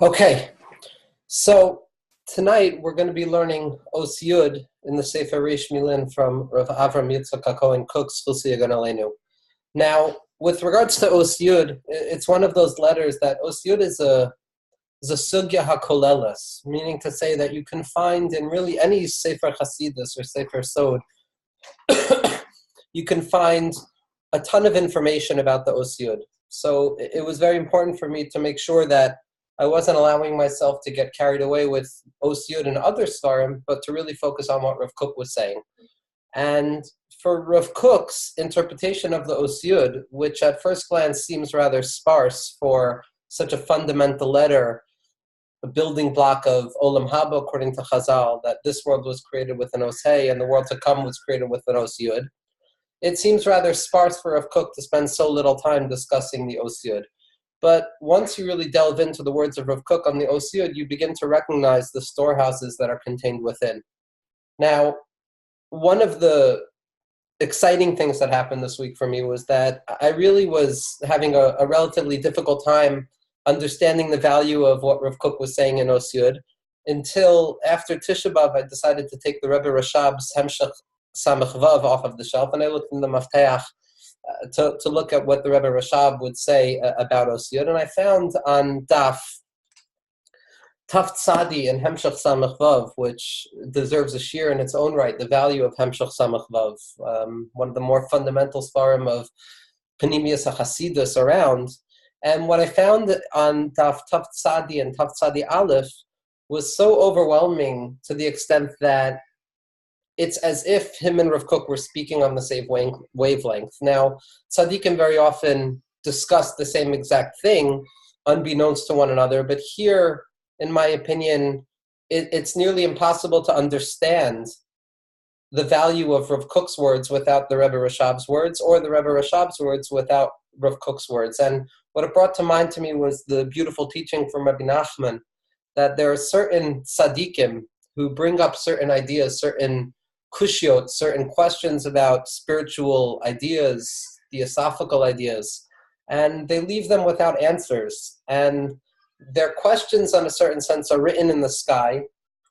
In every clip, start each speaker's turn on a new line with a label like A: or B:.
A: Okay, so tonight we're going to be learning Os Yud in the Sefer Reish Millin from Rav Avram Yitzchak HaKohen Kook's Chilsi Yagon Aleinu. Now, with regards to Os Yud, it's one of those letters that Os Yud is a sugya hakoleles, meaning to say that you can find in really any Sefer Hasidus or Sefer Sod, you can find a ton of information about the Os Yud. So it was very important for me to make sure that I wasn't allowing myself to get carried away with Os Yud and other Svarim, but to really focus on what Rav Kook was saying. And for Rav Kook's interpretation of the Os Yud, which at first glance seems rather sparse for such a fundamental letter, a building block of Olam Haba, according to Chazal, that this world was created with an Os Hey and the world to come was created with an Os Yud, it seems rather sparse for Rav Kook to spend so little time discussing the Os Yud. But once you really delve into the words of Rav Kook on the Os Yud, you begin to recognize the storehouses that are contained within. Now, one of the exciting things that happened this week for me was that I really was having a relatively difficult time understanding the value of what Rav Kook was saying in Os Yud until after Tisha B'Av I decided to take the Rebbe Rashab's Hemshech Samech Vav off of the shelf, and I looked in the Mafteach to look at what the Rebbe Rashab would say about Os Yud, and I found on Daf Taf Tzadi and Hemshech Samech Vav, which deserves a shir in its own right, the value of Hemshech Samech Vav, one of the more fundamental svarim of Panimius HaChasidus around. And what I found on Taf Tzadi and Taf Tzadi Aleph was so overwhelming to the extent that it's as if him and Rav Kook were speaking on the same wavelength. Now, tzaddikim very often discuss the same exact thing, unbeknownst to one another, but here, in my opinion, it's nearly impossible to understand the value of Rav Kook's words without the Rebbe Rashab's words, or the Rebbe Rashab's words without Rav Kook's words. And what it brought to mind to me was the beautiful teaching from Rabbi Nachman, that there are certain tzaddikim who bring up certain ideas, certain kushiot, certain questions about spiritual ideas, theosophical ideas, and they leave them without answers. And their questions, in a certain sense, are written in the sky,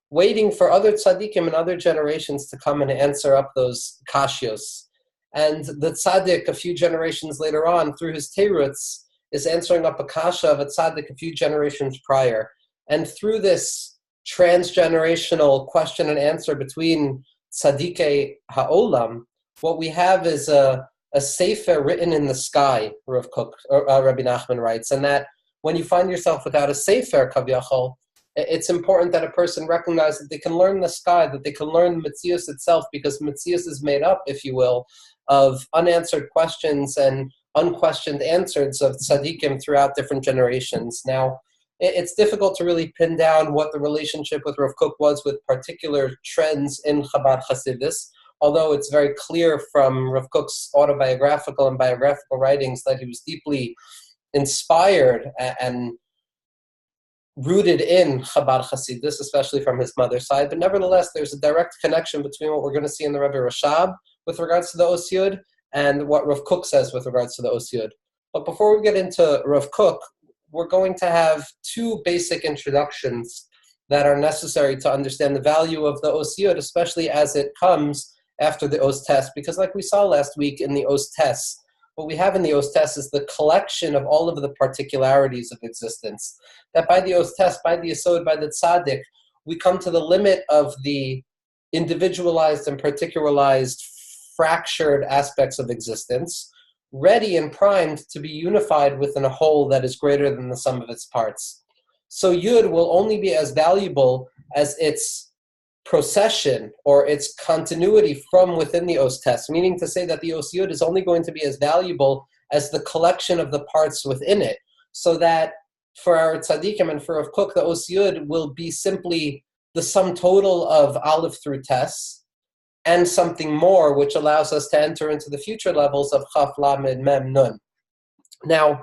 A: waiting for other tzaddikim and other generations to come and answer up those kashios. And the tzaddik, a few generations later on, through his teirutz, is answering up a kasha of a tzaddik a few generations prior. And through this transgenerational question and answer between Tzadikei Ha'olam, what we have is a sefer written in the sky, Rav Kook, Rabbi Nachman writes, and that when you find yourself without a sefer, Kavyachol, it's important that a person recognize that they can learn the sky, that they can learn Metzius itself, because Metzius is made up, if you will, of unanswered questions and unquestioned answers of tzaddikim throughout different generations. Now, it's difficult to really pin down what the relationship with Rav Kook was with particular trends in Chabad Hasidus, although it's very clear from Rav Kook's autobiographical and biographical writings that he was deeply inspired and rooted in Chabad Hasidus, especially from his mother's side. But nevertheless, there's a direct connection between what we're going to see in the Rebbe Rashab with regards to the Os Yud and what Rav Kook says with regards to the Os Yud. But before we get into Rav Kook, we're going to have two basic introductions that are necessary to understand the value of the Os Yud, especially as it comes after the Os Tes, because like we saw last week in the Os Tes, what we have in the Os Tes is the collection of all of the particularities of existence. That by the Os Tes, by the Yesod, by the Tzaddik, we come to the limit of the individualized and particularized fractured aspects of existence, ready and primed to be unified within a whole that is greater than the sum of its parts. So Yud will only be as valuable as its procession or its continuity from within the Os Tes, meaning to say that the Os Yud is only going to be as valuable as the collection of the parts within it, so that for our tzaddikim and for Rav Kook, the Os Yud will be simply the sum total of Aleph through Tes, and something more, which allows us to enter into the future levels of Chaf, Lamed, Mem, Nun. Now,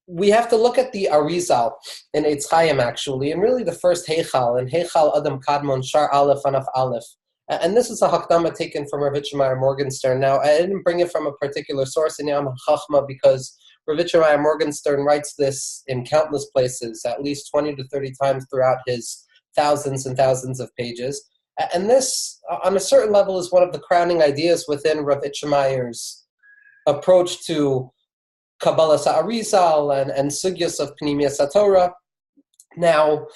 A: we have to look at the Arizal in Eitz Chaim, actually, and really the first Heichal, and Heichal Adam Kadmon, Shar Aleph, Anaf Aleph. And this is a Hakdama taken from Rav Meir Morgenstern. Now, I didn't bring it from a particular source in Yam HaChachma because Ravitchemeyer Morgenstern writes this in countless places, at least 20 to 30 times throughout his thousands and thousands of pages. And this, on a certain level, is one of the crowning ideas within Ravitchemeyer's approach to Kabbalah Sa'arizal and Sugyas of Pnimiyas HaTorah. Now,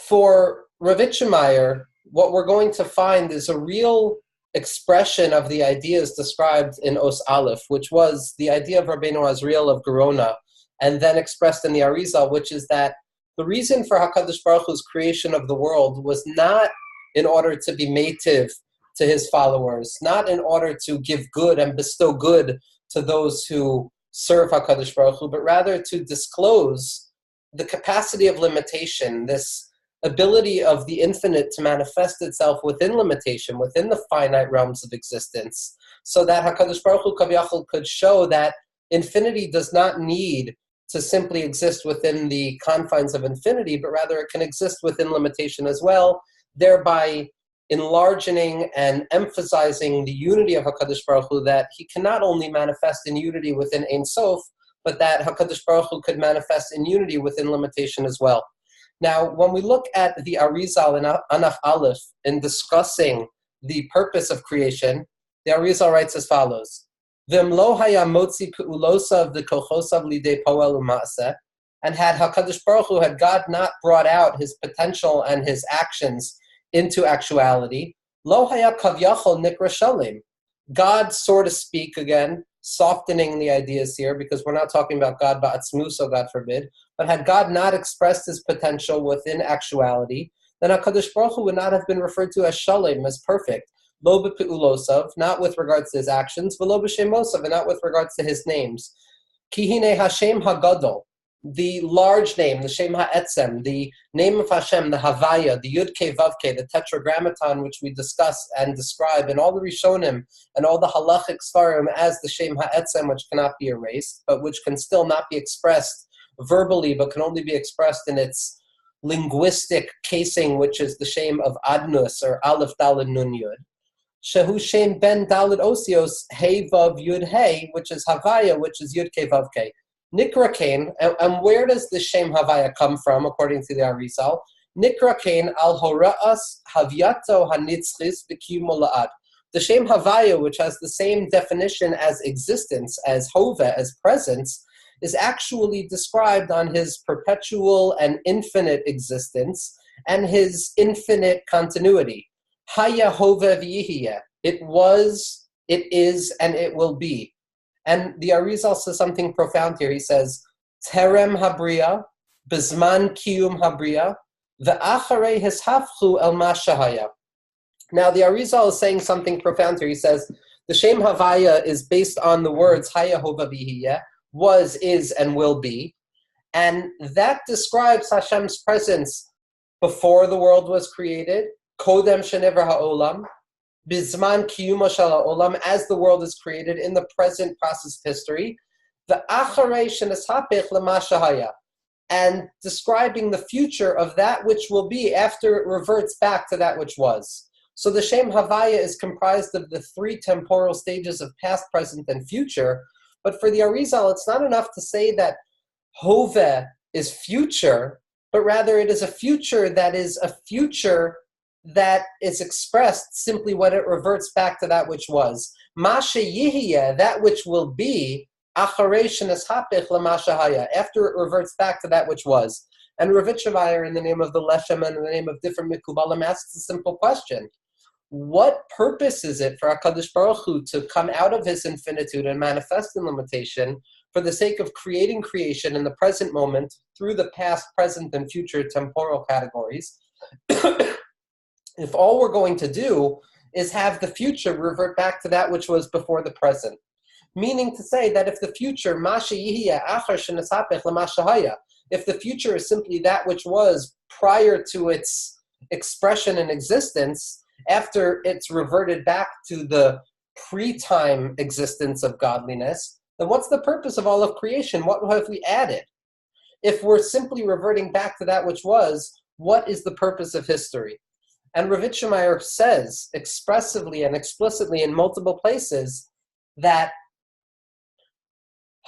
A: for Ravitchemeyer, what we're going to find is a real expression of the ideas described in Os Aleph, which was the idea of Rabbeinu Azriel of Gerona, and then expressed in the Arizal, which is that the reason for HaKadosh Baruch Hu's creation of the world was not in order to be mative to his followers, not in order to give good and bestow good to those who serve HaKadosh Baruch Hu, but rather to disclose the capacity of limitation, this ability of the infinite to manifest itself within limitation, within the finite realms of existence, so that HaKadosh Baruch Hu Kaviyachol could show that infinity does not need to simply exist within the confines of infinity, but rather it can exist within limitation as well, thereby enlarging and emphasizing the unity of HaKadosh Baruch Hu, that he can not only manifest in unity within Ein Sof, but that HaKadosh Baruch Hu could manifest in unity within limitation as well. Now, when we look at the Arizal in Anaf Aleph in discussing the purpose of creation, the Arizal writes as follows: V'imlo haya motzi pe'ulosav v'kochosav lidei poel u'ma'aseh, and had HaKadosh Baruch Hu, had God not brought out his potential and his actions into actuality, lo haya kavyachol nikra shalim. God, so to speak, again, softening the ideas here, because we're not talking about God ba'atzmu, so God forbid, but had God not expressed his potential within actuality, then HaKadosh Baruch Hu would not have been referred to as shalim, as perfect, lo b'pe'ulosav, not with regards to his actions, v'lo b'shemosav, and not with regards to his names. Ki hine Hashem hagadol, the large name, the Shem Ha'etzem, the name of Hashem, the Havaya, the Yud Kei Vav Kei, the Tetragrammaton, which we discuss and describe in all the Rishonim and all the halachic svarim as the Shem Ha'etzem, which cannot be erased, but which can still not be expressed verbally, but can only be expressed in its linguistic casing, which is the Shem of Adnus, or Aleph Daled Nun Yud. Shehu Shem Ben Daled Osios Hey Vav Yud Hey, which is Havaya, which is Yud Kei Vav Kei. Nikra Kain, and where does the Shem Havaya come from, according to the Arizal? Nikra Kain al Hora'as Havyato Hanitzchis B'Kiyumo La'ad. The Shem Havaya, which has the same definition as existence, as Hove, as presence, is actually described on his perpetual and infinite existence and his infinite continuity. Haya Hove V'Yihiyeh. It was, it is, and it will be. And the Arizal says something profound here. He says, Terem Habriya, Bizman Kiyum Habriya, Ve'acharei Hishafchu El Mashahaya. Now, the Arizal is saying something profound here. He says, the Shem Havaya is based on the words Haya Hova V'Yihiyeh, was, is, and will be. And that describes Hashem's presence before the world was created, Kodem Shenever HaOlam, Bizman Kiyuma Shel HaOlam, as the world is created in the present process of history, the Acharei Sheneshapech Lema Shahaya, and describing the future of that which will be after it reverts back to that which was. So the Shem Havaya is comprised of the three temporal stages of past, present, and future. But for the Arizal, it's not enough to say that Hove is future, but rather it is a future that is a future that is expressed simply when it reverts back to that which was. Mashe Yihiyeh, that which will be, Acharei Sheneshapech Lema Shahaya, after it reverts back to that which was. And Ravitchemeyer, in the name of the Leshem and in the name of different Mikubalim, asks a simple question. What purpose is it for HaKadosh Baruch Hu to come out of his infinitude and manifest in limitation for the sake of creating creation in the present moment through the past, present, and future temporal categories, if all we're going to do is have the future revert back to that which was before the present? Meaning to say that if the future, if the future is simply that which was prior to its expression and existence, after it's reverted back to the pre-time existence of godliness, then what's the purpose of all of creation? What have we added? If we're simply reverting back to that which was, what is the purpose of history? And Ravitchemeyer says expressively and explicitly in multiple places that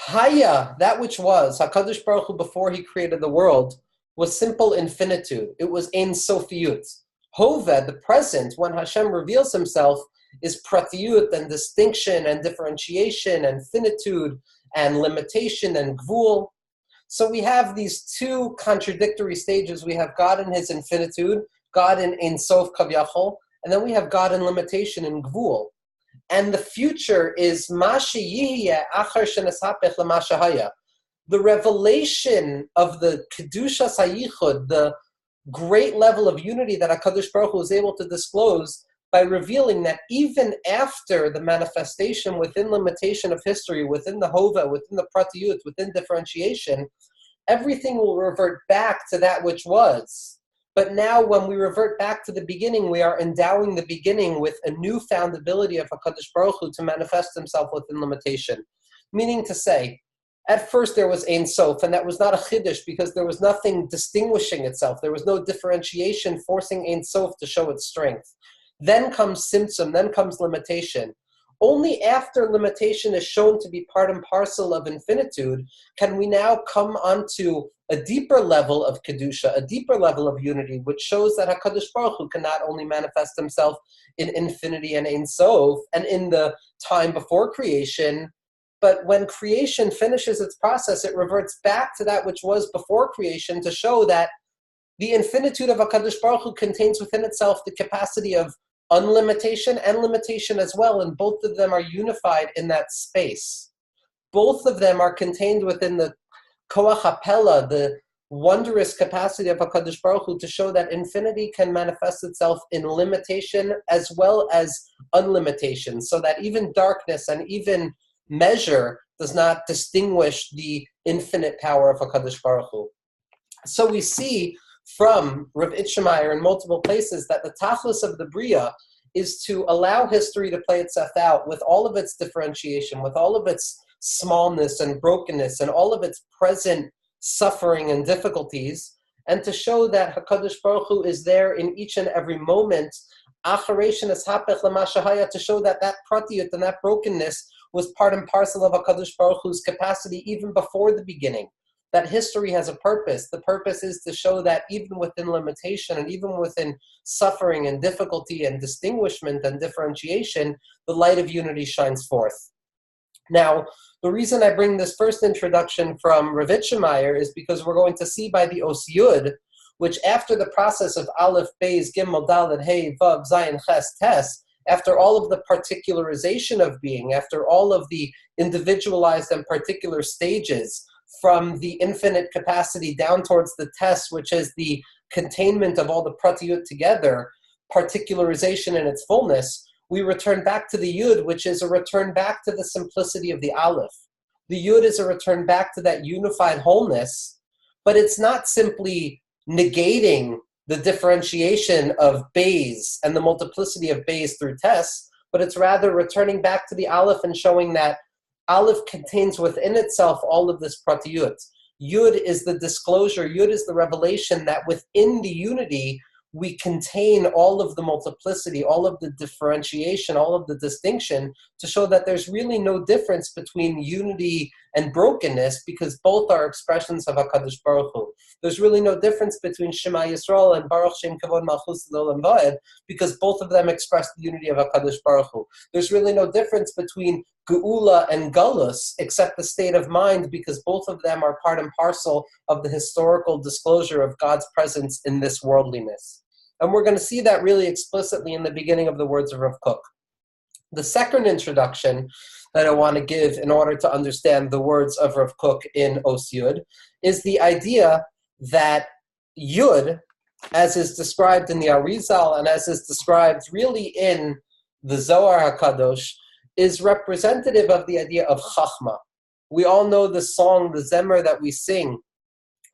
A: Haya, that which was, HaKadosh Baruch Hu, before he created the world, was simple infinitude. It was Ein Sofiyut. Hove, the present, when Hashem reveals himself, is pratiyut and distinction and differentiation and finitude and limitation and gvul. So we have these two contradictory stages. We have God in his infinitude, God in Ein Sof Kavyachol, and then we have God in limitation in gvul. And the future is the revelation of the Kedushas HaYichud, the great level of unity that HaKadosh Baruch Hu was able to disclose by revealing that even after the manifestation within limitation of history, within the Hova, within the Pratiyut, within differentiation, everything will revert back to that which was. But now when we revert back to the beginning, we are endowing the beginning with a newfound ability of HaKadosh Baruch Hu to manifest himself within limitation. Meaning to say, at first there was Ein Sof, and that was not a Chiddush because there was nothing distinguishing itself. There was no differentiation forcing Ein Sof to show its strength. Then comes Tzimtzum, then comes limitation. Only after limitation is shown to be part and parcel of infinitude can we now come onto a deeper level of Kedusha, a deeper level of unity, which shows that HaKadosh Baruch Hu can not only manifest himself in infinity and Ein Sof and in the time before creation, but when creation finishes its process, it reverts back to that which was before creation to show that the infinitude of HaKadosh Baruch Hu contains within itself the capacity of unlimitation and limitation as well, and both of them are unified in that space. Both of them are contained within the Koach HaPela, the wondrous capacity of HaKadosh Baruch Hu to show that infinity can manifest itself in limitation as well as unlimitation, so that even darkness and even measure does not distinguish the infinite power of HaKadosh Baruch Hu. So we see from Rav Itchemeyer in multiple places that the tachlis of the Bria is to allow history to play itself out with all of its differentiation, with all of its smallness and brokenness, and all of its present suffering and difficulties, and to show that HaKadosh Baruch Hu is there in each and every moment, to show that that pratiyut and that brokenness was part and parcel of HaKadosh Baruch Hu's capacity even before the beginning. That history has a purpose. The purpose is to show that even within limitation and even within suffering and difficulty and distinguishment and differentiation, the light of unity shines forth. Now, the reason I bring this first introduction from Rav Itchemeyer is because we're going to see by the Os Yud, which after the process of Aleph, Beis, Gimel, Dalet, Hey, Vav, Zayin, Ches, Tes, after all of the particularization of being, after all of the individualized and particular stages, from the infinite capacity down towards the test, which is the containment of all the pratiyut together, particularization in its fullness, we return back to the yud, which is a return back to the simplicity of the aleph. The yud is a return back to that unified wholeness, but it's not simply negating the differentiation of bays and the multiplicity of bays through tests, but it's rather returning back to the aleph and showing that Aleph contains within itself all of this pratiyut. Yud is the disclosure, Yud is the revelation that within the unity we contain all of the multiplicity, all of the differentiation, all of the distinction, to show that there's really no difference between unity and brokenness, because both are expressions of HaKadosh Baruch Hu. There's really no difference between Shema Yisrael and Baruch Shem Kavod Malchus L'Olam Va'ed, because both of them express the unity of HaKadosh Baruch Hu. There's really no difference between Geula and Galus, except the state of mind, because both of them are part and parcel of the historical disclosure of God's presence in this worldliness. And we're going to see that really explicitly in the beginning of the words of Rav Kook. The second introduction that I want to give in order to understand the words of Rav Kook in Os Yud is the idea that Yud, as is described in the Arizal and as is described really in the Zohar HaKadosh, is representative of the idea of Chachma. We all know the song, the Zemer that we sing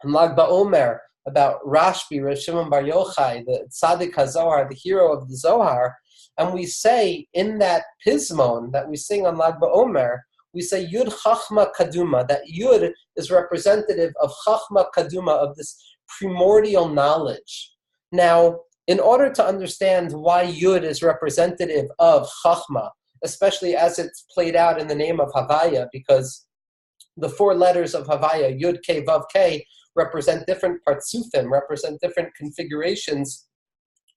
A: in Lag BaOmer about Rashbi, Rav Shimon Bar Yochai, the Tzaddik HaZohar, the hero of the Zohar, and we say in that Pismon that we sing on Lag BaOmer, we say Yud Chachma Kaduma, that Yud is representative of Chachma Kaduma, of this primordial knowledge. Now, in order to understand why Yud is representative of Chachma, especially as it's played out in the name of Havaya, because The four letters of Havaya, Yud, K, Vav, K, represent different partsufim, represent different configurations,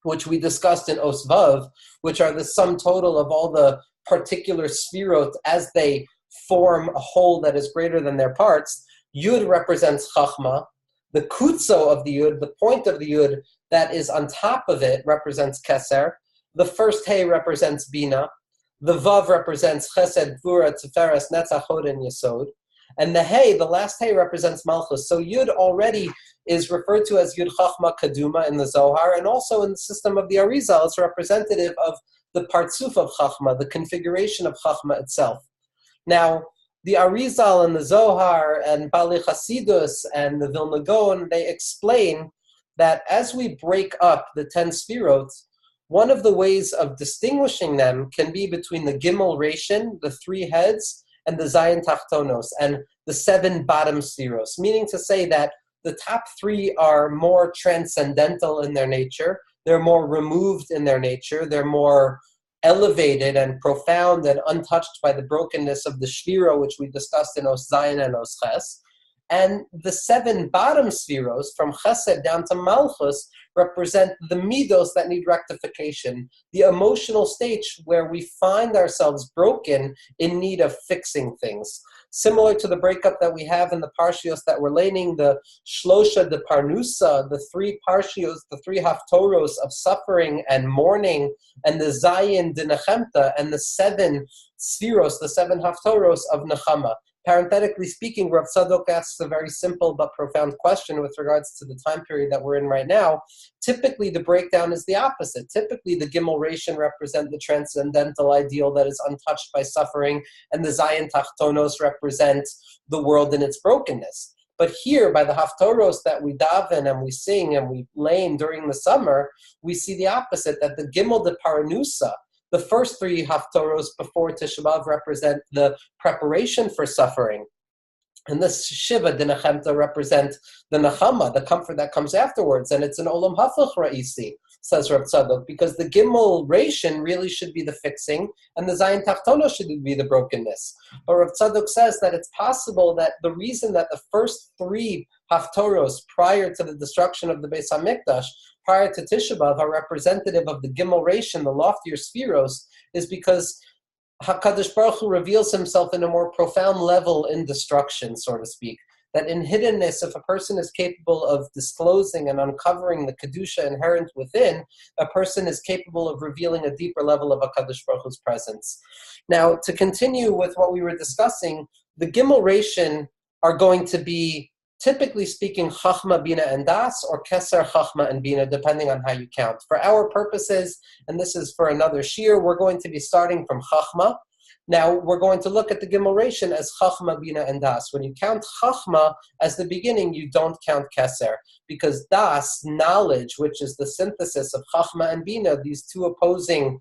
A: which we discussed in Os Vav, which are the sum total of all the particular sfirot as they form a whole that is greater than their parts. Yud represents Chachma. The kutzo of the Yud, the point of the Yud that is on top of it, represents Keser. The first Hey represents Bina. The Vav represents Chesed, Gvura, Tiferes, Netzach, Hod, and Yesod. And the Hey, the last Hey, represents Malchus. So Yud already is referred to as Yud Chachma Kaduma in the Zohar, and also in the system of the Arizal, it's representative of the Partsuf of Chachma, the configuration of Chachma itself. Now, the Arizal and the Zohar and Bali Chasidus and the Vilna Gaon, they explain that as we break up the 10 Sfirot, one of the ways of distinguishing them can be between the Gimel Rishon, the 3 heads, and the Zayin Tachtonos, and the 7 bottom Sfiros, meaning to say that the top 3 are more transcendental in their nature, they're more removed in their nature, they're more elevated and profound and untouched by the brokenness of the Shvira, which we discussed in Os Zayin and Os Ches. And the 7 bottom Sfiros, from Chesed down to Malchus, represent the midos that need rectification, the emotional stage where we find ourselves broken in need of fixing things. Similar to the breakup that we have in the Parshios that we're laning, the Shlosha de Parnusa, the 3 Parshios, the 3 Haftoros of suffering and mourning, and the Zayin de Nechemta, and the 7 Sfiros, the 7 Haftoros of Nechama. Parenthetically speaking, Rav Tzadok asks a very simple but profound question with regards to the time period that we're in right now. Typically, the breakdown is the opposite. Typically, the Gimel Rishon represent the transcendental ideal that is untouched by suffering, and the Zayin Tachtonos represent the world in its brokenness. But here, by the Haftoros that we daven and we sing and we lane during the summer, we see the opposite, that the Gimel de Paranusa, the first 3 Haftoros before Tisha B'Av, represent the preparation for suffering. And the Shiva de Nechemta represent the Nechama, the comfort that comes afterwards. And it's an Olam Hafach Ra'isi, says Rav Tzadok, because the Gimel Rishon really should be the fixing, and the Zayin Tachtono should be the brokenness. But Rav Tzadok says that it's possible that the reason that the first 3 Haftoros prior to the destruction of the Beis HaMikdash, prior to Tisha B'Av, are representative of the Gimel Rishon, the loftier Spheros, is because HaKadosh Baruch Hu reveals himself in a more profound level in destruction, so to speak. That in hiddenness, if a person is capable of disclosing and uncovering the Kedusha inherent within, a person is capable of revealing a deeper level of HaKadosh Baruch Hu's presence. Now, to continue with what we were discussing, the Gimel Rishon are going to be, typically speaking, Chachma, Bina, and Das, or Keser, Chachma, and Bina, depending on how you count. For our purposes, and this is for another shiur, we're going to be starting from Chachma. Now, we're going to look at the Gimel Rishon as Chachma, Bina, and Das. When you count Chachma as the beginning, you don't count Keser, because Das, knowledge, which is the synthesis of Chachma and Bina, these 2 opposing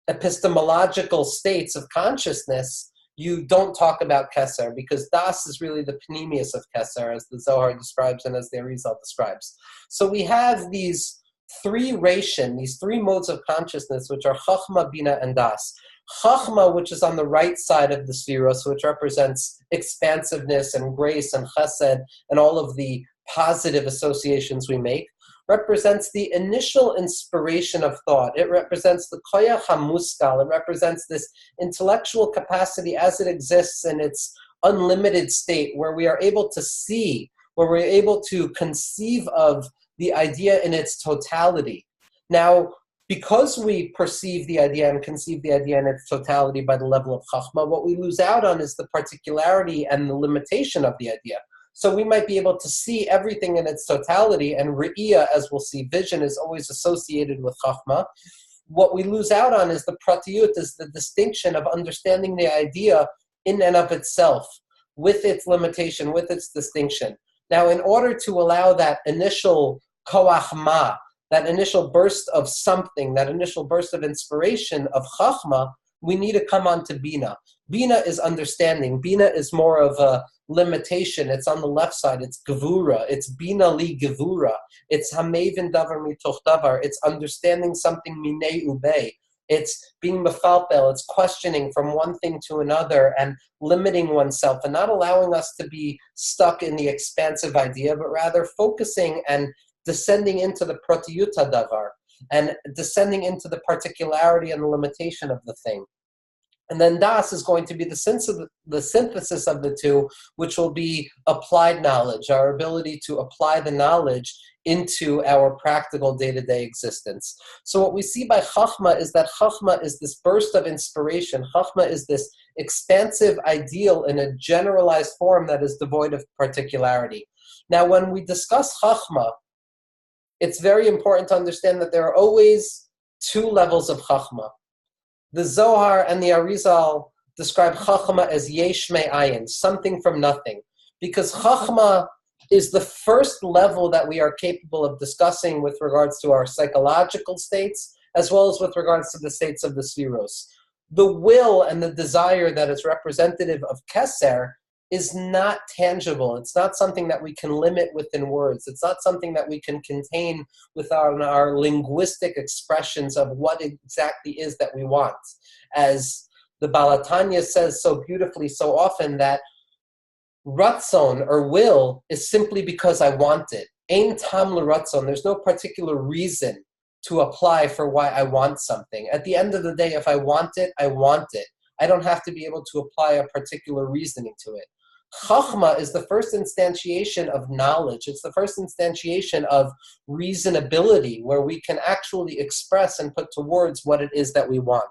A: epistemological states of consciousness, you don't talk about Keser, because Das is really the panemius of Keser, as the Zohar describes and as the Arizal describes. So we have these 3 Rishon, these 3 modes of consciousness, which are Chachma, Bina, and Das. Chachma, which is on the right side of the Spheros, which represents expansiveness and grace and chesed and all of the positive associations we make, represents the initial inspiration of thought. It represents the koyach hamuskal. It represents this intellectual capacity as it exists in its unlimited state, where we are able to see, where we're able to conceive of the idea in its totality. Now, because we perceive the idea and conceive the idea in its totality by the level of Chachma, what we lose out on is the particularity and the limitation of the idea. So we might be able to see everything in its totality, and Re'iyah, as we'll see, vision is always associated with Chachma. What we lose out on is the pratiyut, is the distinction of understanding the idea in and of itself, with its limitation, with its distinction. Now, in order to allow that initial koach ma, that initial burst of something, that initial burst of inspiration of Chachma, we need to come on to Bina. Bina is understanding. Bina is more of a limitation. It's on the left side. It's Gevura. It's Bina li Gevura. It's Hamevin davar mitoch davar. It's understanding something minei ubei. It's being mefalpel, it's questioning from one thing to another and limiting oneself and not allowing us to be stuck in the expansive idea, but rather focusing and descending into the protiyuta davar and descending into the particularity and the limitation of the thing. And then das is going to be the synthesis of the two, which will be applied knowledge, our ability to apply the knowledge into our practical day-to-day existence. So what we see by Chachma is that Chachma is this burst of inspiration. Chachma is this expansive ideal in a generalized form that is devoid of particularity. Now, when we discuss Chachma, it's very important to understand that there are always two levels of Chachma. The Zohar and the Arizal describe Chachma as yesh me'ayin, something from nothing. Because Chachma is the first level that we are capable of discussing with regards to our psychological states, as well as with regards to the states of the Sfiros. The will and the desire that is representative of Keser is not tangible. It's not something that we can limit within words. It's not something that we can contain with our linguistic expressions of what exactly is that we want. As the Balatanya says so beautifully so often, that ratzon, or will, is simply because I want it. Ein tam l'ratzon. There's no particular reason to apply for why I want something. At the end of the day, if I want it, I want it. I don't have to be able to apply a particular reasoning to it. Chachma is the first instantiation of knowledge. It's the first instantiation of reasonability, where we can actually express and put to words what it is that we want.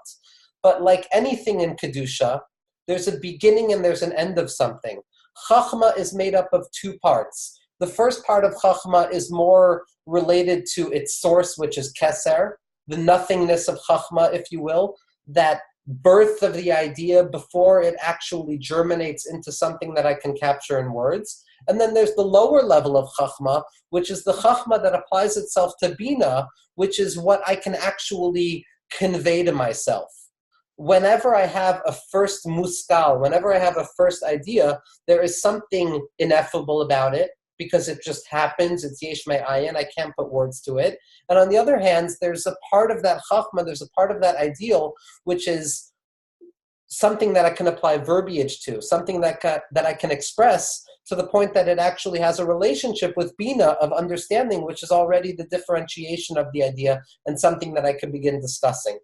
A: But like anything in Kedusha, there's a beginning and there's an end of something. Chachma is made up of two parts. The first part of Chachma is more related to its source, which is Keser, the nothingness of Chachma, if you will, that birth of the idea before it actually germinates into something that I can capture in words. And then there's the lower level of Chachma, which is the Chachma that applies itself to Bina, which is what I can actually convey to myself. Whenever I have a first muskal, whenever I have a first idea, there is something ineffable about it, because it just happens, it's yesh me'ayin, I can't put words to it. And on the other hand, there's a part of that chachma, there's a part of that ideal, which is something that I can apply verbiage to, something that I can express to the point that it actually has a relationship with Bina of understanding, which is already the differentiation of the idea and something that I can begin discussing.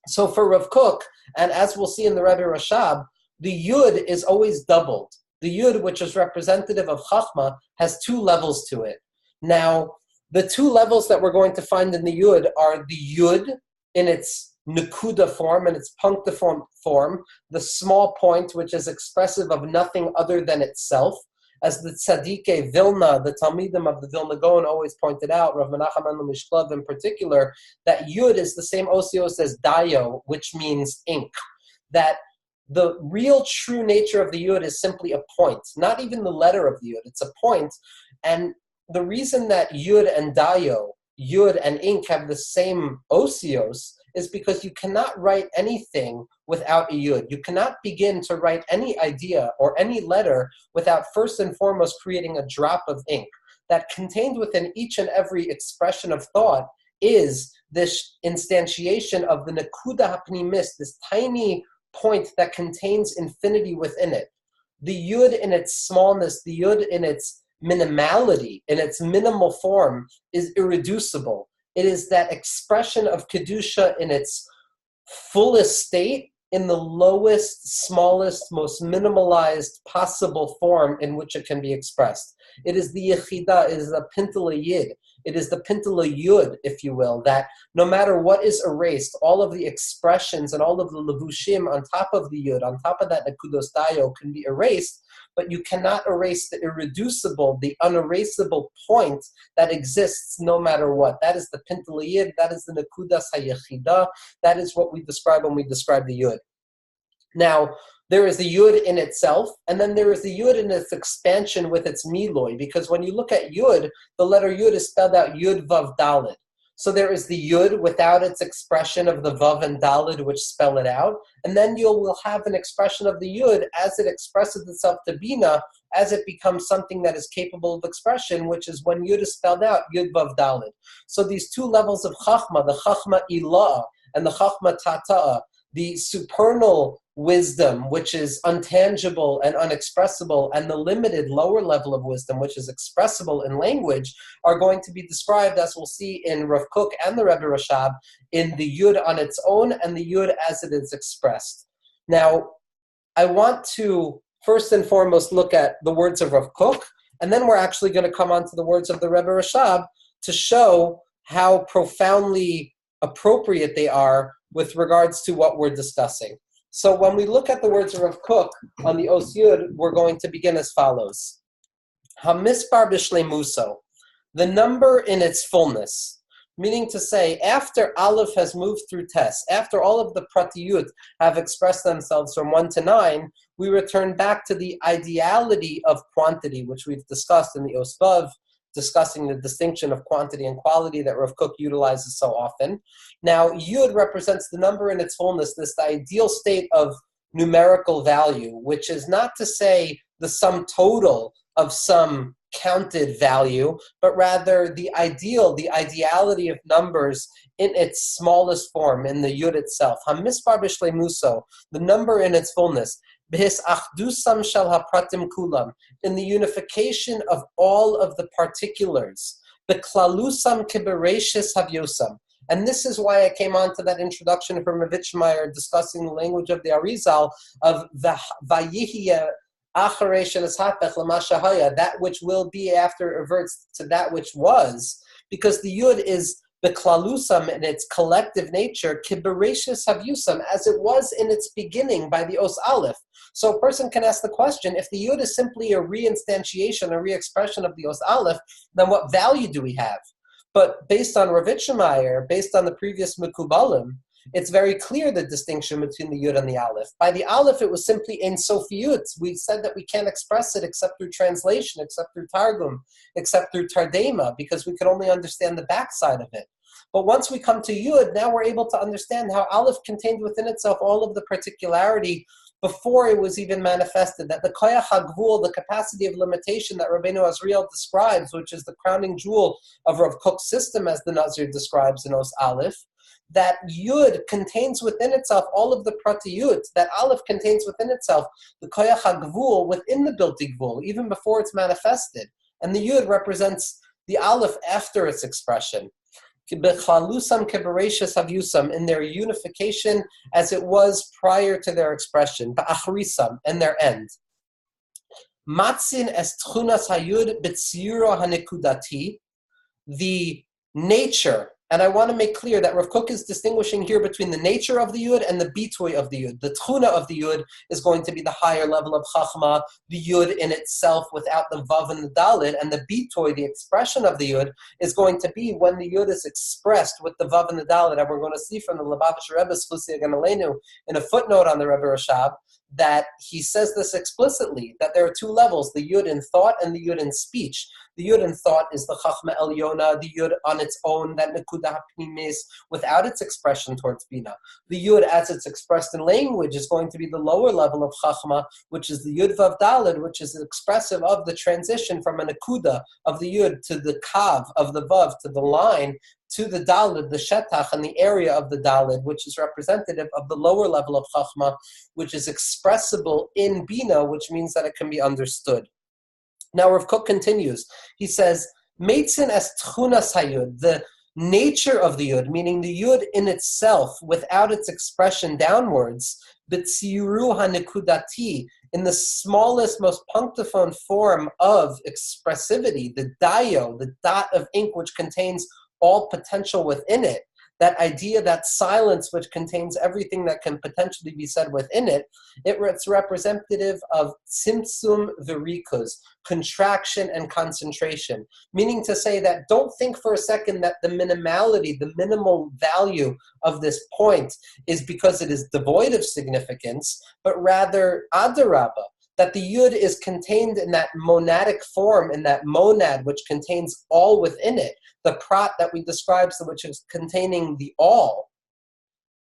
A: So for Rav Kook, and as we'll see in the Rebbe Rashab, the Yud is always doubled. The Yud, which is representative of Chachma, has two levels to it. Now, the two levels that we're going to find in the Yud are the Yud in its Nekuda form and its punctiform form, the small point which is expressive of nothing other than itself. As the Tzadike Vilna, the Talmidim of the Vilna Gaon always pointed out, Rav Menachem Mendel Mishklov in particular, that Yud is the same osios as Dayo, which means ink. That the real true nature of the Yud is simply a point, not even the letter of the Yud, it's a point. And the reason that Yud and Dayo, Yud and ink have the same osios is because you cannot write anything without a Yud. You cannot begin to write any idea or any letter without first and foremost creating a drop of ink. That contained within each and every expression of thought is this instantiation of the Nekuda HaPnimis, this tiny point that contains infinity within it. The Yud in its smallness, the Yud in its minimality, in its minimal form, is irreducible. It is that expression of Kedusha in its fullest state, in the lowest, smallest, most minimalized possible form in which it can be expressed. It is the Yechida, it is the Pintele Yid. It is the Pintele Yud, if you will, that no matter what is erased, all of the expressions and all of the levushim on top of the Yud, on top of that Nekudos Dayo, can be erased, but you cannot erase the irreducible, the unerasable point that exists no matter what. That is the Pintele Yid, that is the Nekudas HaYechida, that is what we describe when we describe the Yud. Now, there is the Yud in itself, and then there is the Yud in its expansion with its Miloi, because when you look at Yud, the letter Yud is spelled out Yud Vav Daled. So there is the Yud without its expression of the Vav and Daled, which spell it out, and then you will have an expression of the Yud as it expresses itself to Bina, as it becomes something that is capable of expression, which is when Yud is spelled out, Yud Vav Daled. So these two levels of Chachma, the Chachma Ilah and the Chachma Tata'a, the supernal wisdom, which is untangible and unexpressible, and the limited lower level of wisdom, which is expressible in language, are going to be described, as we'll see in Rav Kook and the Rebbe Rashab, in the Yud on its own and the Yud as it is expressed. Now, I want to first and foremost look at the words of Rav Kook, and then we're actually going to come on to the words of the Rebbe Rashab to show how profoundly appropriate they are with regards to what we're discussing. So when we look at the words of Rav Kook on the Os Yud, we're going to begin as follows. Hamispar b'shleimuso, the number in its fullness, meaning to say, after Aleph has moved through Tes, after all of the Pratiyut have expressed themselves from 1 to 9, we return back to the ideality of quantity, which we've discussed in the Os Vav, discussing the distinction of quantity and quality that Rav Kook utilizes so often. Now, Yud represents the number in its fullness, this ideal state of numerical value, which is not to say the sum total of some counted value, but rather the ideal, the ideality of numbers in its smallest form, in the Yud itself. Hamispar b'shleimuso, the number in its fullness. B'his achdusam shel hapratim kulam, in the unification of all of the particulars. B'klalusam kibereshis havyosam. And this is why I came on to that introduction from Ravitchmeyer discussing the language of the Arizal of the Vayihya acharei shel-hapech l'mashahaya, that which will be after it reverts to that which was, because the Yud is the klalusam in its collective nature, kibereshis havyusam, as it was in its beginning by the Os Aleph. So a person can ask the question, if the Yud is simply a reinstantiation, a re-expression of the Os Aleph, then what value do we have? But based on Ravitchmeyer, based on the previous Mekubalim, it's very clear the distinction between the Yud and the Aleph. By the Aleph, it was simply Ein Sofiyut. We said that we can't express it except through translation, except through Targum, except through Tardema, because we could only understand the backside of it. But once we come to Yud, now we're able to understand how Aleph contained within itself all of the particularity before it was even manifested, that the koyach hagvul, the capacity of limitation that Rabbeinu Azriel describes, which is the crowning jewel of Rav Kook's system, as the Nazir describes in Os Aleph, that Yud contains within itself all of the pratiyut, that Aleph contains within itself the koyach hagvul within the bilti gvul, even before it's manifested. And the Yud represents the Aleph after its expression. In their unification as it was prior to their expression, ba'achrisam, and their end. Matzin es tchunas hayud b'tziyuro hanekudati, the nature, and I want to make clear that Rav Kook is distinguishing here between the nature of the Yud and the bitoy of the Yud. The tchuna of the Yud is going to be the higher level of Chachma, the Yud in itself without the Vav and the Dalet, and the bitoy, the expression of the Yud, is going to be when the Yud is expressed with the Vav and the Dalet. And we're going to see from the Lubavitcher Rebbe, Schlusi Hagan Aleinu, in a footnote on the Rebbe Rashab, that he says this explicitly, that there are two levels, the Yud in thought and the Yud in speech. The Yud in thought is the Chachma Elyona, the Yud on its own, that Nekuda HaPnimis, without its expression towards Bina. The Yud as it's expressed in language is going to be the lower level of Chachma, which is the Yud Vav Daled, which is expressive of the transition from a Nekuda of the Yud to the Kav of the Vav, to the line, to the Daled, the Shetach, and the area of the Daled, which is representative of the lower level of Chachma, which is expressible in Bina, which means that it can be understood. Now Rav Kook continues. He says, Meitzin es tchunas hayud, the nature of the Yud, meaning the Yud in itself, without its expression downwards, b'tziyuru hanekudati, in the smallest, most punctiphone form of expressivity, the dayo, the dot of ink which contains all potential within it, that idea, that silence which contains everything that can potentially be said within it, it's representative of tzimtzum v'rikuz, contraction and concentration. Meaning to say that don't think for a second that the minimality, the minimal value of this point is because it is devoid of significance, but rather adarabba, that the Yud is contained in that monadic form, in that monad which contains all within it, the prat that we described, which is containing the all.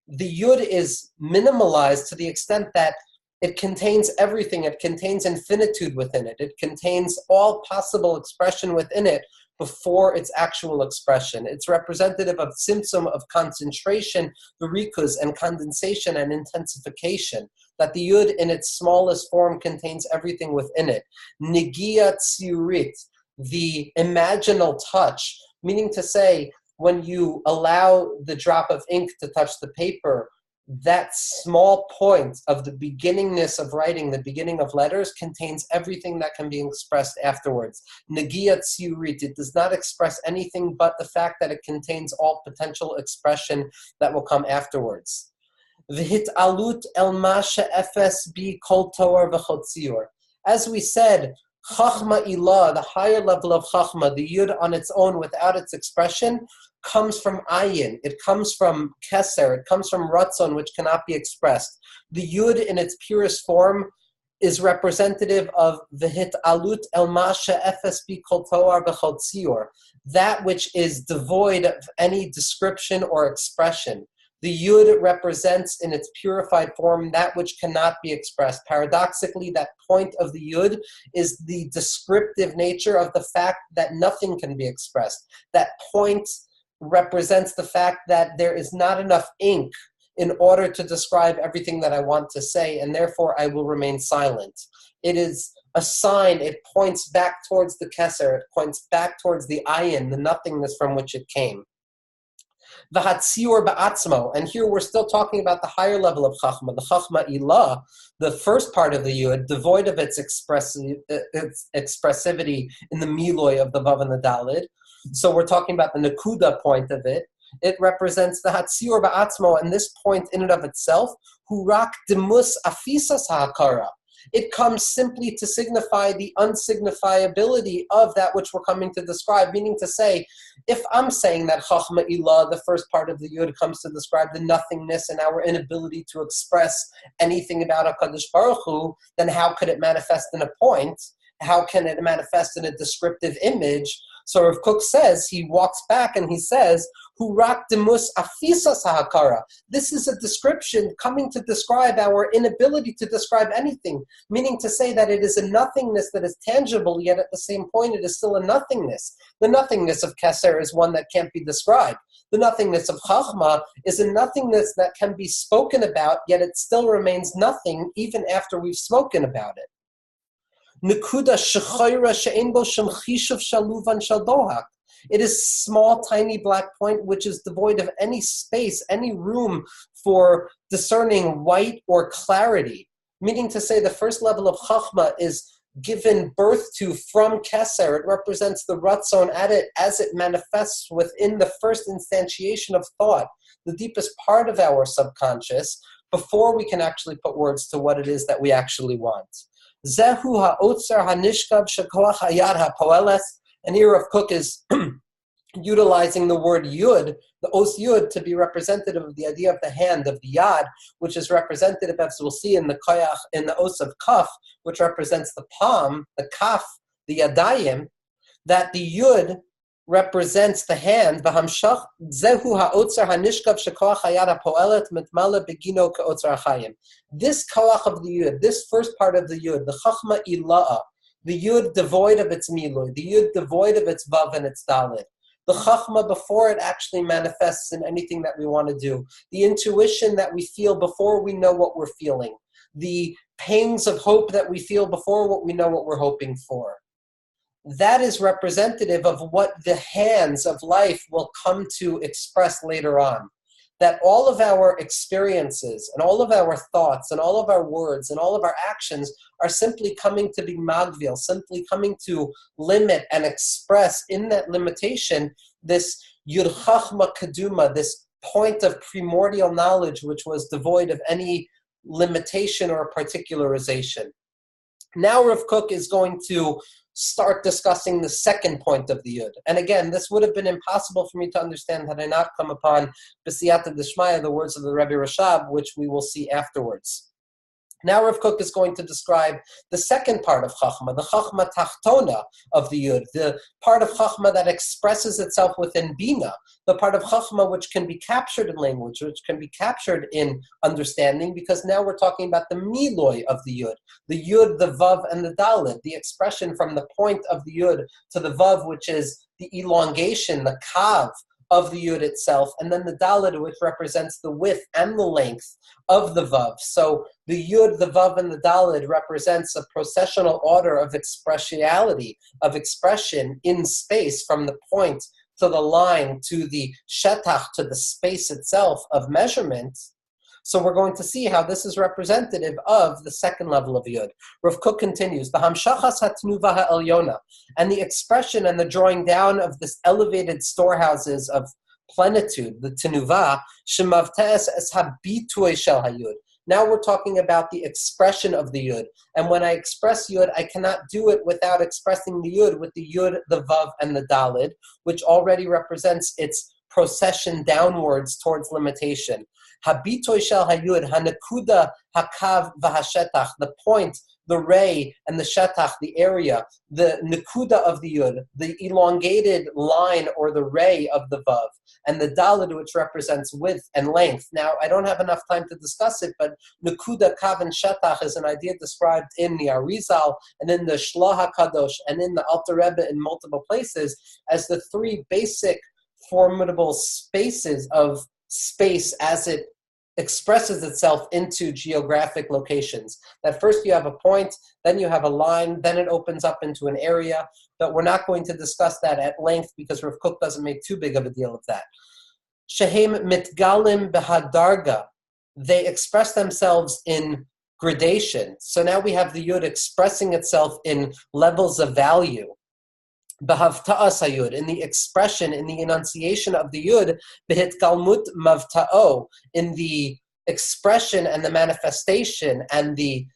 A: The Yud is minimalized to the extent that It contains everything. It contains infinitude within it. It contains all possible expression within it before its actual expression. It's representative of symptom of concentration, the rikuz, and condensation and intensification, that the yud in its smallest form contains everything within it. Nigia tsiurit, the imaginal touch, meaning to say, when you allow the drop of ink to touch the paper, that small point of the beginningness of writing, the beginning of letters, contains everything that can be expressed afterwards. Negia tsiurit, it does not express anything but the fact that it contains all potential expression that will come afterwards. V'hit alut el ma she'efes bi kol toar v'chotzior. As we said, Chachma ilah, the higher level of Chachma, the Yud on its own without its expression, comes from Ayin. It comes from Keser. It comes from Ratzon, which cannot be expressed. The Yud in its purest form is representative of V'hit alut el ma she'efes bi kol toar v'chol tzior, that which is devoid of any description or expression. The Yud represents in its purified form that which cannot be expressed. Paradoxically, that point of the Yud is the descriptive nature of the fact that nothing can be expressed. That point represents the fact that there is not enough ink in order to describe everything that I want to say, and therefore I will remain silent. It is a sign, it points back towards the Keser, it points back towards the Ayin, the nothingness from which it came. V'hatzior ba'atzmo, and here we're still talking about the higher level of Chachma, the Chachma ilah, the first part of the Yud, devoid of its expressivity in the Miloi of the Vav and the Dalid. So we're talking about the Nakuda point of it. It represents the Hatzior ba'atzmo, and this point in and of itself, hurak demus afisas ha'akara. It comes simply to signify the unsignifiability of that which we're coming to describe, meaning to say, if I'm saying that Chachma Ilah, the first part of the Yud, comes to describe the nothingness and our inability to express anything about HaKadosh Baruch Hu, then how could it manifest in a point? How can it manifest in a descriptive image? So Rav Kook says, he walks back and he says, Hurak demus afisas ha'akara. This is a description coming to describe our inability to describe anything, meaning to say that it is a nothingness that is tangible, yet at the same point it is still a nothingness. The nothingness of Keser is one that can't be described. The nothingness of Chachma is a nothingness that can be spoken about, yet it still remains nothing even after we've spoken about it. Nekuda shechoira she'en bo shem chishuv shaluvan shel dohak. It is small, tiny black point which is devoid of any space, any room for discerning white or clarity. Meaning to say the first level of Chachma is given birth to from Keser. It represents the Ratzon at it as it manifests within the first instantiation of thought, the deepest part of our subconscious, before we can actually put words to what it is that we actually want. Zehu ha'otzer ha'nishkav shekoach hayad ha'poeles. And here Rav Kook is utilizing the word yud, the os yud, to be representative of the idea of the hand, of the yad, which is representative, as we'll see in the koyach, in the os of kaf, which represents the palm, the kaf, the yadayim, that the yud represents the hand. V'hamshach zehu ha'otzer ha'nishkav shekoach hayad ha'poelet mitmala begino ka'otzer ha'chayim. This koach of the yud, this first part of the yud, the chachma ila'ah, the yud devoid of its miloi, the yud devoid of its vav and its dalit, the chachma before it actually manifests in anything that we want to do, the intuition that we feel before we know what we're feeling, the pangs of hope that we feel before what we know what we're hoping for. That is representative of what the hands of life will come to express later on. That all of our experiences and all of our thoughts and all of our words and all of our actions are simply coming to be magvil, simply coming to limit and express in that limitation this yud chachma kaduma, this point of primordial knowledge which was devoid of any limitation or particularization. Now Rav Kook is going to start discussing the second point of the Yud. And again, this would have been impossible for me to understand had I not come upon B'siyata D'Shmaya, the words of the Rebbe Rashab, which we will see afterwards. Now Rav Kook is going to describe the second part of Chachma, the Chachma Tachtona of the Yud, the part of Chachma that expresses itself within Bina, the part of Chachma which can be captured in language, which can be captured in understanding, because now we're talking about the Miloi of the Yud, the Vav, and the Dalet, the expression from the point of the Yud to the Vav, which is the elongation, the Kav of the Yud itself, and then the Dalet, which represents the width and the length of the Vav. So the Yud, the Vav, and the Dalet represents a processional order of expressiality, of expression in space, from the point to the line to the shetach, to the space itself of measurement. So we're going to see how this is representative of the second level of Yud. Rav Kook continues, the Hamshachas HaTnuva HaElyona, and the expression and the drawing down of this elevated storehouses of plenitude, the Tenuva, Shemavtees Es HaBitui Shel HaYud. Now we're talking about the expression of the Yud. And when I express Yud, I cannot do it without expressing the Yud with the Yud, the Vav, and the Dalid, which already represents its procession downwards towards limitation. Habitoy shel hayud, hanakuda, hakav, v'hashetach, the point, the ray, and the shetach, the area, the nakuda of the yud, the elongated line or the ray of the vav, and the dalid, which represents width and length. Now, I don't have enough time to discuss it, but nakuda, kav, and shetach is an idea described in the Arizal and in the Shlah HaKadosh and in the Alter Rebbe in multiple places as the three basic formidable spaces of space as it expresses itself into geographic locations. That first you have a point, then you have a line, then it opens up into an area, but we're not going to discuss that at length because Rav Kook doesn't make too big of a deal of that. Shehem mitgalim behadarga, they express themselves in gradation. So now we have the yud expressing itself in levels of value. B'havta'as hayud, in the expression, in the enunciation of the yud, b'hitgalmut mavta'o, in the expression and the manifestation and the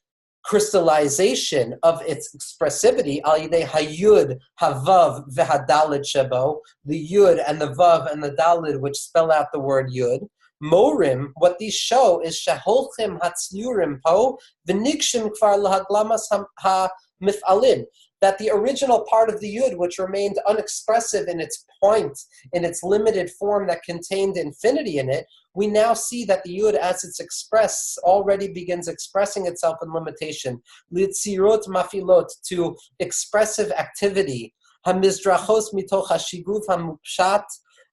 A: crystallization of its expressivity, al yidei hayud, havav, v'hadalid shabo, the yud and the vav and the dalid which spell out the word yud. Morim, what these show is shaholchim hatzlurim po, v'nikshim kvar lahaglamas ha-mif'alin, that the original part of the yud, which remained unexpressive in its point, in its limited form that contained infinity in it, we now see that the yud, as it's expressed, already begins expressing itself in limitation. Litzirot mafilot, to expressive activity. Hamizdrachos mitoch hashiguf hamupshat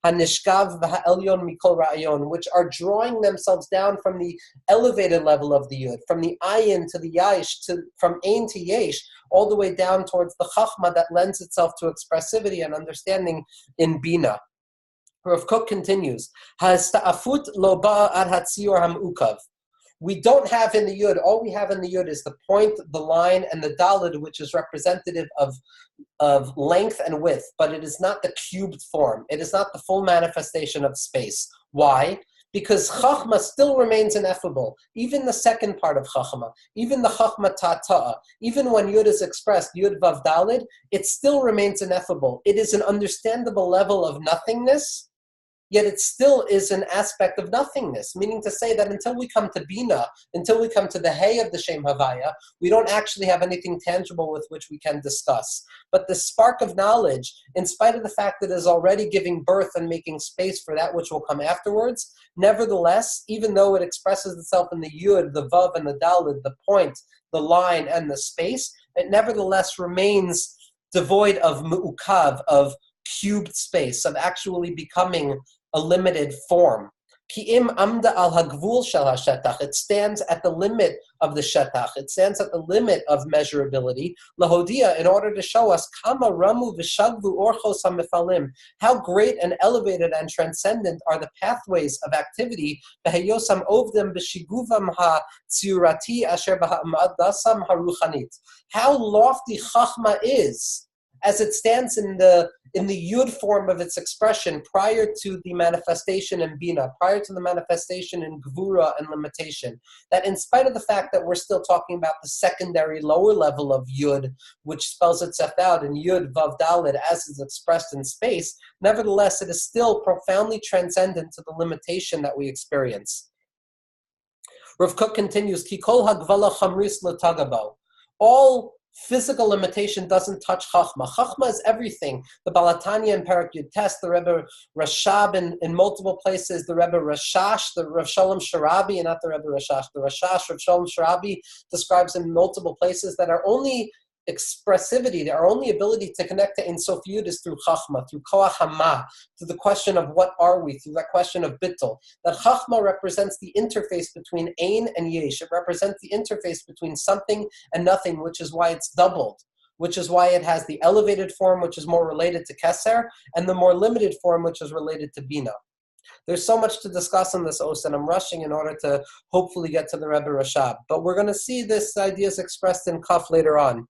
A: hanishkav v'ha'elyon mikol ra'ayon, which are drawing themselves down from the elevated level of the yud, from the ayin to the yash, from ain to yesh, all the way down towards the chachma that lends itself to expressivity and understanding in bina. Rav Kook continues, ha'asta'afut lo ba'a ad hatzior ham'ukav. We don't have in the yud, all we have in the yud is the point, the line, and the dalid, which is representative of length and width, but it is not the cubed form. It is not the full manifestation of space. Why? Because Chachma still remains ineffable. Even the second part of Chachma, even the Chachma Ta'ata'a, even when Yud is expressed, Yud Vav Dalid, it still remains ineffable. It is an understandable level of nothingness, yet it still is an aspect of nothingness, meaning to say that until we come to Bina, until we come to the Hay of the Shem Havaya, we don't actually have anything tangible with which we can discuss. But the spark of knowledge, in spite of the fact that it is already giving birth and making space for that which will come afterwards, nevertheless, even though it expresses itself in the Yud, the Vav, and the Dalid, the point, the line, and the space, it nevertheless remains devoid of mu'ukav, of cubed space, of actually becoming a limited form. Ki'im amda al hagvul shel hashetach. It stands at the limit of the shetach. It stands at the limit of measurability. Lahodia, in order to show us kama ramu v'shagvu orchos hamifalim, how great and elevated and transcendent are the pathways of activity. Behayosam ovdem b'shiguvam ha-tzurati asher b'ha'amadasam haruchanit. How lofty chachma is as it stands in the yud form of its expression prior to the manifestation in bina, prior to the manifestation in gvura and limitation, that in spite of the fact that we're still talking about the secondary lower level of yud, which spells itself out in yud vav dalid as is expressed in space, nevertheless it is still profoundly transcendent to the limitation that we experience. Rav Kook continues, Ki kol hagvala chamris l'tagabo. All physical limitation doesn't touch Chachma. Chachma is everything. The Balatanya in Parak Yud Tes, the Rebbe Rashab in multiple places, the Rebbe Rashash, the Rav Shalom Sharabi, and not the Rebbe Rashash, the Rashash, Rav Shalom Sharabi describes in multiple places that our only expressivity, our only ability to connect to Ein Sof Yud is through Chachma, through Koach Hama, through the question of what are we, through that question of Bittul. That Chachma represents the interface between Ein and Yesh. It represents the interface between something and nothing, which is why it's doubled, which is why it has the elevated form, which is more related to Keser, and the more limited form, which is related to Bina. There's so much to discuss on this os, and I'm rushing in order to hopefully get to the Rebbe Rashab. But we're going to see this idea is expressed in Kaf later on.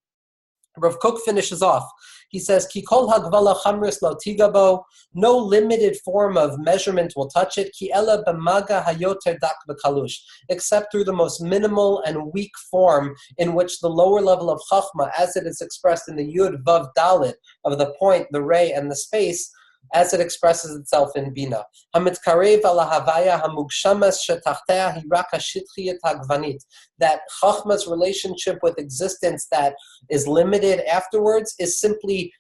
A: Rav Kook finishes off. He says, Ki kol hagvala chamris lo tigabo, no limited form of measurement will touch it, ki ela b'maga hayoter dak b'kalush, except through the most minimal and weak form in which the lower level of chachma, as it is expressed in the yud vav dalit of the point, the ray, and the space, as it expresses itself in Bina. Hamitkarev ala havaya hamugshamas shetachtea hirak hashitchiyat hagvanit. That Chachma's relationship with existence that is limited afterwards is simply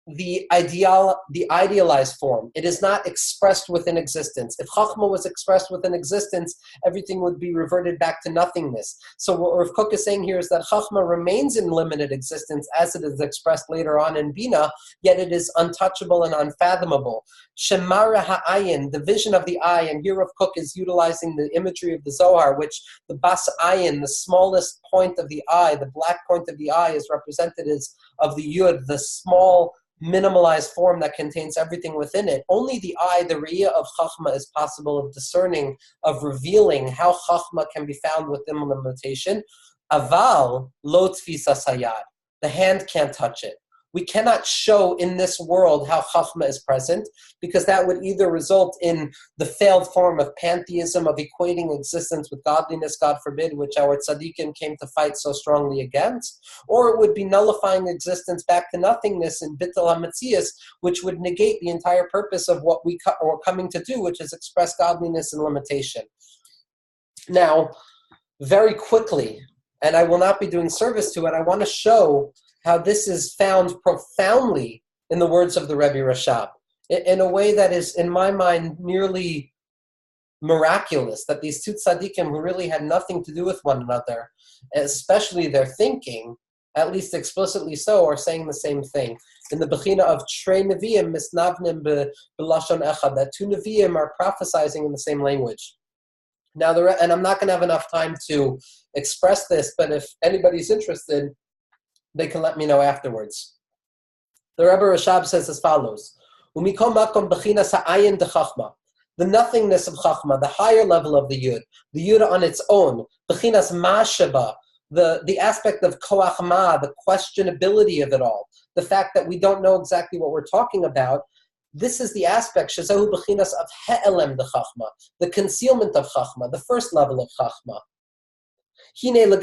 A: the idealized form. It is not expressed within existence. If Chachma was expressed within existence, everything would be reverted back to nothingness. So what Rav Kook is saying here is that Chachma remains in limited existence as it is expressed later on in Bina, yet it is untouchable and unfathomable. Shemara ha'ayin, the vision of the eye, and here Rav Kook is utilizing the imagery of the Zohar, which the bas ayin, the smallest point of the eye, the black point of the eye, is represented as of the yud, the small minimalized form that contains everything within it. Only the eye, the Riyah of Chachma, is possible of discerning, of revealing how Chachma can be found within limitation. Aval lo tfisa sayad. The hand can't touch it. We cannot show in this world how Chachma is present, because that would either result in the failed form of pantheism, of equating existence with godliness, God forbid, which our tzaddikim came to fight so strongly against, or it would be nullifying existence back to nothingness in Bittul HaMetzias, which would negate the entire purpose of what we are coming to do, which is express godliness and limitation. Now, very quickly, and I will not be doing service to it, I want to show how this is found profoundly in the words of the Rebbe Rashab, in a way that is, in my mind, nearly miraculous, that these two tzaddikim who really had nothing to do with one another, especially their thinking, at least explicitly so, are saying the same thing. In the Bechina of Trei Nevi'im Misnavnim B'Lashon Echad, that two Nevi'im are prophesizing in the same language. Now, and I'm not going to have enough time to express this, but if anybody's interested, they can let me know afterwards. The Rebbe Rashab says as follows: Umikom makom bechinas ha'ayin de chachma, the nothingness of chachma, the higher level of the yud on its own, bechinas ma'asheba, the aspect of koach ma, the questionability of it all, the fact that we don't know exactly what we're talking about. This is the aspect shezahu bechinas of he'elem de chachma, the concealment of chachma, the first level of chachma. Meaning to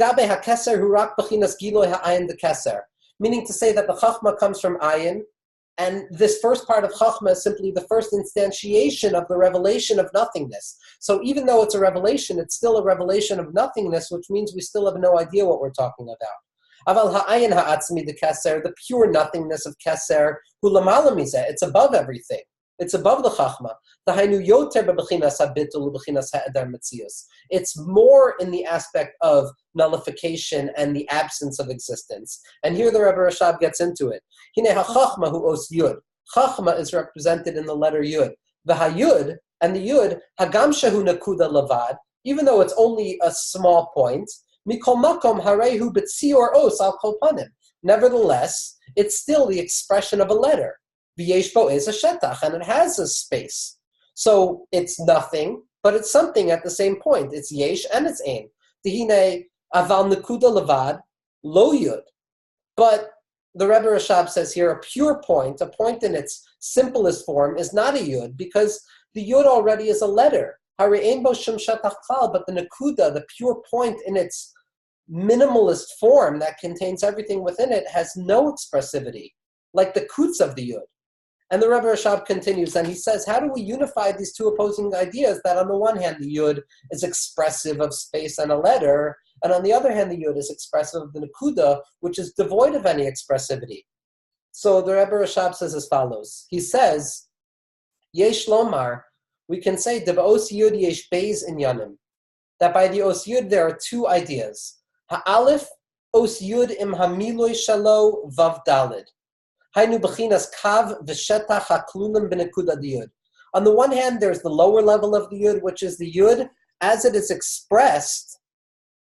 A: say that the Chachma comes from Ayin, and this first part of Chachma is simply the first instantiation of the revelation of nothingness. So even though it's a revelation, it's still a revelation of nothingness, which means we still have no idea what we're talking about. Aval ha'ayin ha'atzmi de keser, the pure nothingness of keser, hu lamala mizeh, it's above everything. It's above the Chachma. It's more in the aspect of nullification and the absence of existence. And here the Rebbe Rashab gets into it. Chachma is represented in the letter Yud. The Hayud and the Yud, Hagam Shehu Nakuda Lavad, even though it's only a small point, Mikol Makom Harehu B'tzior Os Al Kol Panim. Nevertheless, it's still the expression of a letter. V'yeshbo is a shetach, and it has a space. So it's nothing, but it's something at the same point. It's yesh and it's ein. Tehine aval nekuda levad lo yud. But the Rebbe Rashab says here, a pure point, a point in its simplest form, is not a yud, because the yud already is a letter. Hare ein bo shum shetach klal, but the nekuda, the pure point in its minimalist form that contains everything within it, has no expressivity, like the kutz of the yud. And the Rebbe Rashab continues, and he says, how do we unify these two opposing ideas that on the one hand the Yud is expressive of space and a letter, and on the other hand the Yud is expressive of the Nakuda, which is devoid of any expressivity? So the Rebbe Rashab says as follows. He says, Yesh Lomar, we can say, Deba Os Yud Yesh Beis Inyanim, that by the Os Yud there are two ideas. Ha'alif, Os Yud im Hamiloi Shalo Vav Dalid. Hainu Bechinas Kav V'Shetach HaKlulim B'Nekuda Yud. On the one hand, there's the lower level of the Yud, which is the Yud as it is expressed,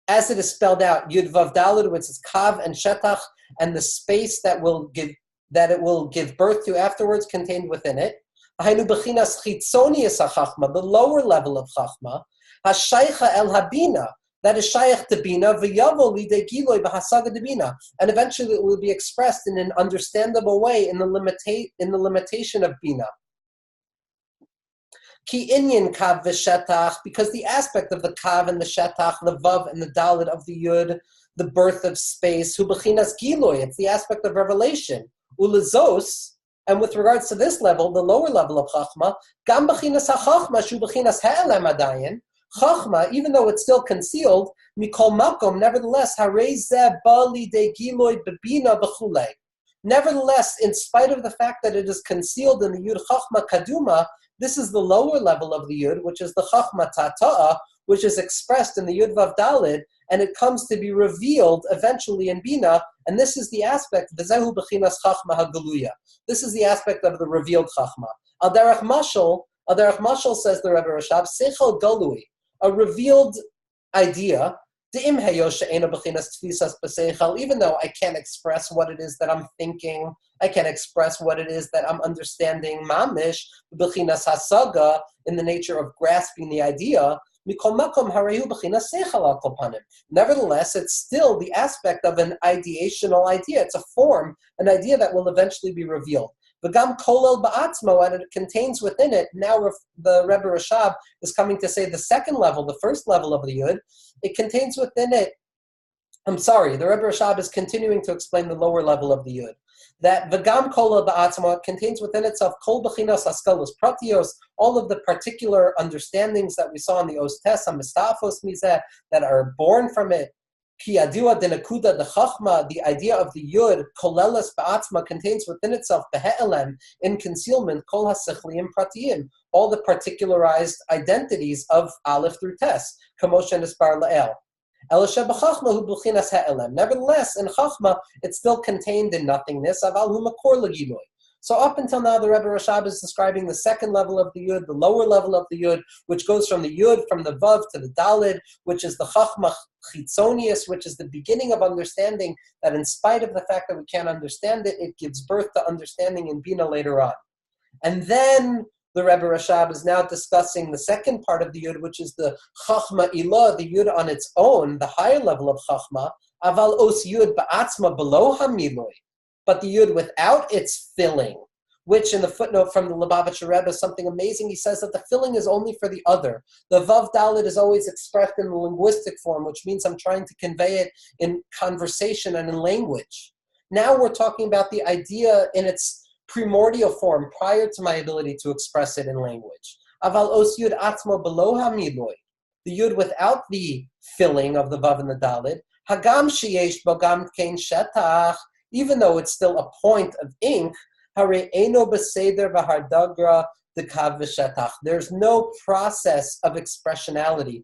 A: as it is spelled out, Yud Vav Dalid, which is Kav and Shetach, and the space that it will give birth to afterwards contained within it. Hainu Bechinas Chitzonius HaChachma, the lower level of Chachma, HaShaycha El Habina, that is shaykh to bina, v'yavo lidei giloi b'hasaga de bina, and eventually it will be expressed in an understandable way in the limitation of bina. Ki inyan kav v'shetach, because the aspect of the kav and the shetach, the vav and the dalet of the yud, the birth of space, hu b'chinas giloi, it's the aspect of revelation. Ulezos, and with regards to this level, the lower level of chachma, gam b'chinas ha'chachma shu b'chinas ha'elem adayin. Chachma, even though it's still concealed, mikol makom, nevertheless, harezeh bali de giloi bebina b'chulei. Nevertheless, in spite of the fact that it is concealed in the Yud Chachma Kaduma, this is the lower level of the Yud, which is the Chachma Tata'a, which is expressed in the Yud Vav Dalid, and it comes to be revealed eventually in Bina, and this is the aspect, V'zehu b'chinas Chachma HaGaluya. This is the aspect of the revealed Chachma. Al derech mashal, says the Rebbe Rashab, Seichel Galui, a revealed idea, even though I can't express what it is that I'm thinking, I can't express what it is that I'm understanding, mamish, b'chinas hasaga, in the nature of grasping the idea, nevertheless, it's still the aspect of an ideational idea. It's a form, an idea that will eventually be revealed. V'gam kolel ba'atzmo, and it contains within it, now the Rebbe Rashab is coming to say the second level, the first level of the Yud, it contains within it, the Rebbe Rashab is continuing to explain the lower level of the Yud, that v'gam kolel ba'atzmo, it contains within itself kol b'chinos haskalos pratios, all of the particular understandings that we saw in the Os Tes, mistafos mizeh, that are born from it. Ki adiwa de nakuda de chachma, the idea of the yud, kolelas ba'atzma, contains within itself behe'elem, in concealment, kol ha'sechliim pratiyim, all the particularized identities of aleph through tes, kamosh and espar la'el. Elisha b'chachma hu b'chinas ha'elem. Nevertheless, in chachma, it's still contained in nothingness, aval hu makor l'giloi. So up until now, the Rebbe Rashab is describing the second level of the Yud, the lower level of the Yud, which goes from the Yud, from the Vav to the Dalid, which is the Chachma Chitzonius, which is the beginning of understanding that in spite of the fact that we can't understand it, it gives birth to understanding in Bina later on. And then the Rebbe Rashab is now discussing the second part of the Yud, which is the Chachma Ilah, the Yud on its own, the higher level of Chachma, Aval Os Yud Ba'atzma Below Hamiloi. But the Yud without its filling, which in the footnote from the Lubavitcher Rebbe is something amazing. He says that the filling is only for the other. The Vav Dalet is always expressed in the linguistic form, which means I'm trying to convey it in conversation and in language. Now we're talking about the idea in its primordial form, prior to my ability to express it in language. Aval Os Yud Atzmo Below Hamiloi, the Yud without the filling of the Vav and the Dalet, Hagam Sheyesh Bogam Kein Shetach, even though it's still a point of ink, there's no process of expressionality.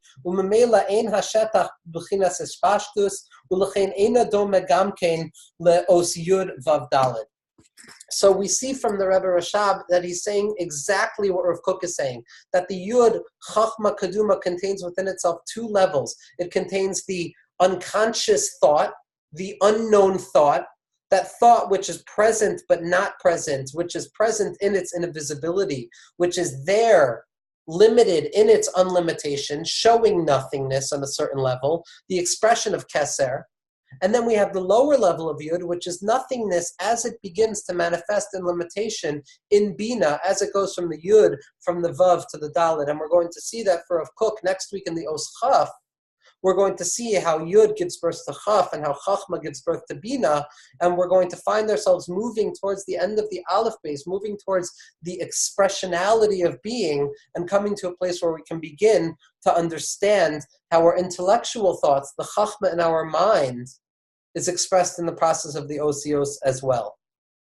A: So we see from the Rebbe Rashab that he's saying exactly what Rav Kook is saying, that the Yud Chachma Kaduma contains within itself two levels. It contains the unconscious thought, the unknown thought, that thought which is present but not present, which is present in its invisibility, which is there, limited in its unlimitation, showing nothingness on a certain level, the expression of keser. And then we have the lower level of Yud, which is nothingness as it begins to manifest in limitation in Bina, as it goes from the Yud, from the Vav to the Dalet. And we're going to see that for Rav Kook next week in the Os Chaf, we're going to see how Yud gives birth to Chaf and how Chachma gives birth to Bina, and we're going to find ourselves moving towards the end of the Aleph base, moving towards the expressionality of being, and coming to a place where we can begin to understand how our intellectual thoughts, the Chachma in our mind, is expressed in the process of the Osios as well.